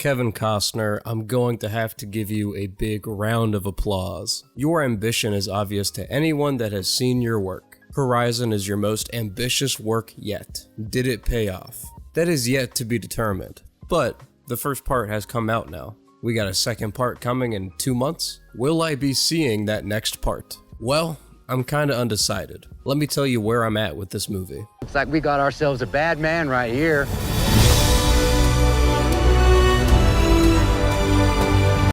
Kevin Costner, I'm going to have to give you a big round of applause. Your ambition is obvious to anyone that has seen your work. Horizon is your most ambitious work yet. Did it pay off? That is yet to be determined. But the first part has come out now. We got a second part coming in 2 months. Will I be seeing that next part? Well, I'm kinda undecided. Let me tell you where I'm at with this movie. Looks like we got ourselves a bad man right here.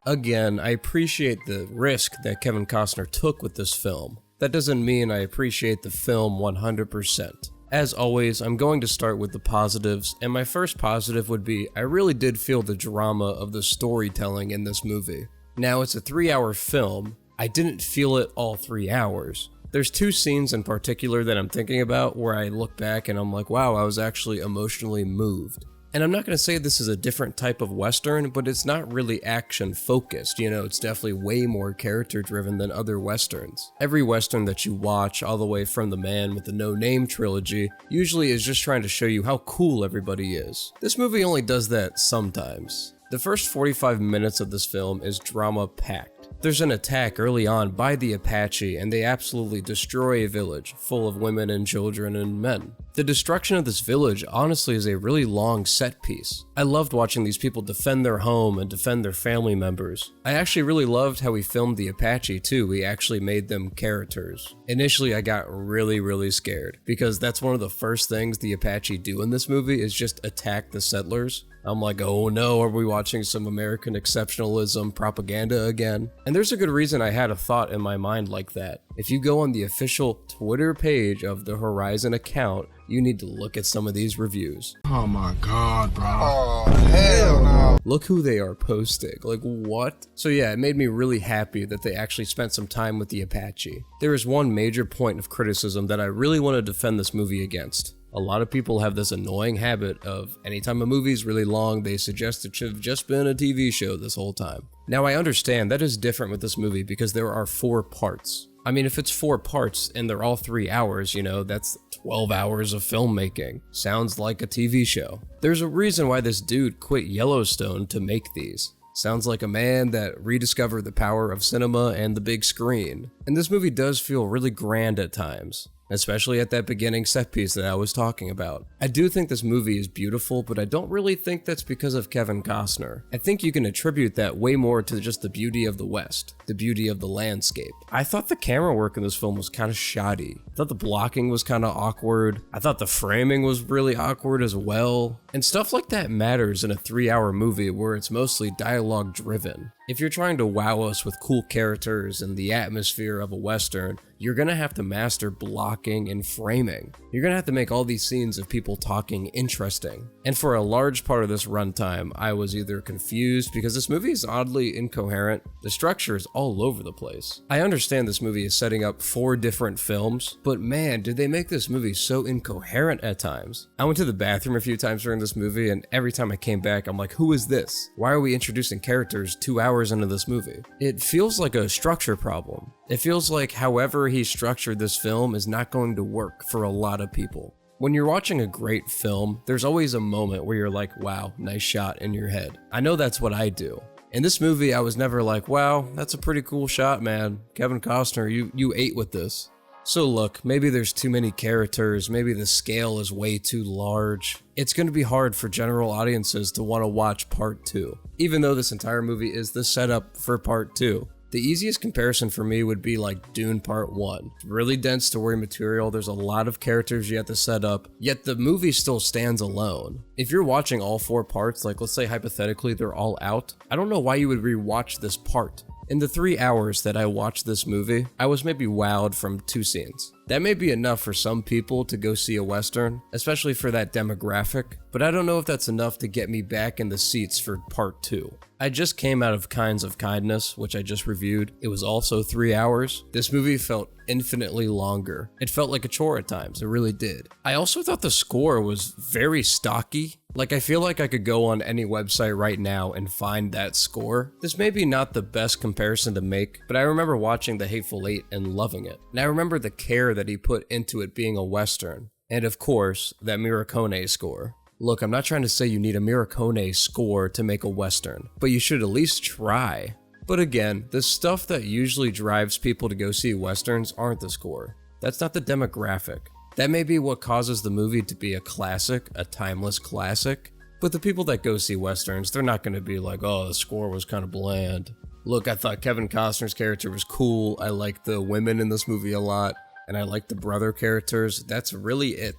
Again, I appreciate the risk that Kevin Costner took with this film. That doesn't mean I appreciate the film 100%. As always, I'm going to start with the positives, and my first positive would be I really did feel the drama of the storytelling in this movie. Now, it's a 3-hour film. I didn't feel it all 3 hours. There's 2 scenes in particular that I'm thinking about where I look back and I'm like, wow, I was actually emotionally moved. And I'm not going to say this is a different type of Western, but it's not really action focused, it's definitely way more character driven than other Westerns. Every Western that you watch, all the way from The Man with the No Name trilogy, usually is just trying to show you how cool everybody is. This movie only does that sometimes. The first 45 minutes of this film is drama-packed. There's an attack early on by the Apache, and they absolutely destroy a village full of women and children and men. The destruction of this village honestly is a really long set piece. I loved watching these people defend their home and defend their family members. I actually really loved how he filmed the Apache too. He actually made them characters. Initially, I got really scared because that's one of the first things the Apache do in this movie is just attack the settlers. I'm like, oh no, are we watching some American exceptionalism propaganda again? And there's a good reason I had a thought in my mind like that. If you go on the official Twitter page of the Horizon account, you need to look at some of these reviews. Oh my god, bro. Oh, hell no. Look who they are posting. Like, what? So yeah, it made me really happy that they actually spent some time with the Apache. There is one major point of criticism that I really want to defend this movie against. A lot of people have this annoying habit of anytime a movie is really long, they suggest it should have just been a TV show this whole time. Now I understand that is different with this movie because there are 4 parts. I mean, if it's 4 parts and they're all 3 hours, that's 12 hours of filmmaking. Sounds like a TV show. There's a reason why this dude quit Yellowstone to make these. Sounds like a man that rediscovered the power of cinema and the big screen. And this movie does feel really grand at times, especially at that beginning set piece that I was talking about. I do think this movie is beautiful, but I don't really think that's because of Kevin Costner. I think you can attribute that way more to just the beauty of the West, the beauty of the landscape. I thought the camera work in this film was kind of shoddy. I thought the blocking was kind of awkward. I thought the framing was really awkward as well. And stuff like that matters in a 3-hour movie where it's mostly dialogue driven. If you're trying to wow us with cool characters and the atmosphere of a Western, you're gonna have to master blocking and framing. You're gonna have to make all these scenes of people talking interesting. And for a large part of this runtime, I was either confused because this movie is oddly incoherent. The structure is all over the place. I understand this movie is setting up 4 different films, but man, did they make this movie so incoherent at times. I went to the bathroom a few times during this movie, and every time I came back, I'm like, who is this? Why are we introducing characters 2 hours into this movie? It feels like a structure problem. It feels like however he structured this film is not going to work for a lot of people. When you're watching a great film, there's always a moment where you're like, wow, nice shot in your head. I know that's what I do. In this movie, I was never like, wow, that's a pretty cool shot, man. Kevin Costner, you ate with this. So look, maybe there's too many characters, maybe the scale is way too large. It's going to be hard for general audiences to want to watch part 2, even though this entire movie is the setup for part 2. The easiest comparison for me would be like Dune Part 1. It's really dense story material, there's a lot of characters you have to set up, yet the movie still stands alone. If you're watching all 4 parts, like let's say hypothetically they're all out, I don't know why you would rewatch this part. In the 3 hours that I watched this movie, I was maybe wowed from 2 scenes. That may be enough for some people to go see a Western, especially for that demographic, but I don't know if that's enough to get me back in the seats for part 2. I just came out of Kinds of Kindness, which I just reviewed. It was also 3 hours. This movie felt infinitely longer. It felt like a chore at times, it really did. I also thought the score was very stocky. Like, I feel like I could go on any website right now and find that score. This may be not the best comparison to make, but I remember watching The Hateful Eight and loving it. And I remember the care that he put into it being a Western. And of course, that Morricone score. Look, I'm not trying to say you need a Morricone score to make a Western, but you should at least try. But again, the stuff that usually drives people to go see Westerns aren't the score. That's not the demographic. That may be what causes the movie to be a classic, a timeless classic, but the people that go see Westerns, they're not going to be like, oh, the score was kind of bland. Look, I thought Kevin Costner's character was cool, I liked the women in this movie a lot, and I liked the brother characters. That's really it.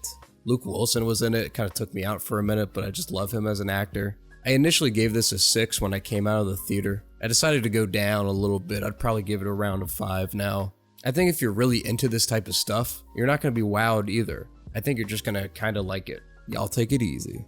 Luke Wilson was in it. It kind of took me out for a minute, but I just love him as an actor. I initially gave this a 6 when I came out of the theater. I decided to go down a little bit. I'd probably give it around a 5 now. I think if you're really into this type of stuff, you're not going to be wowed either. I think you're just going to kind of like it. Y'all take it easy.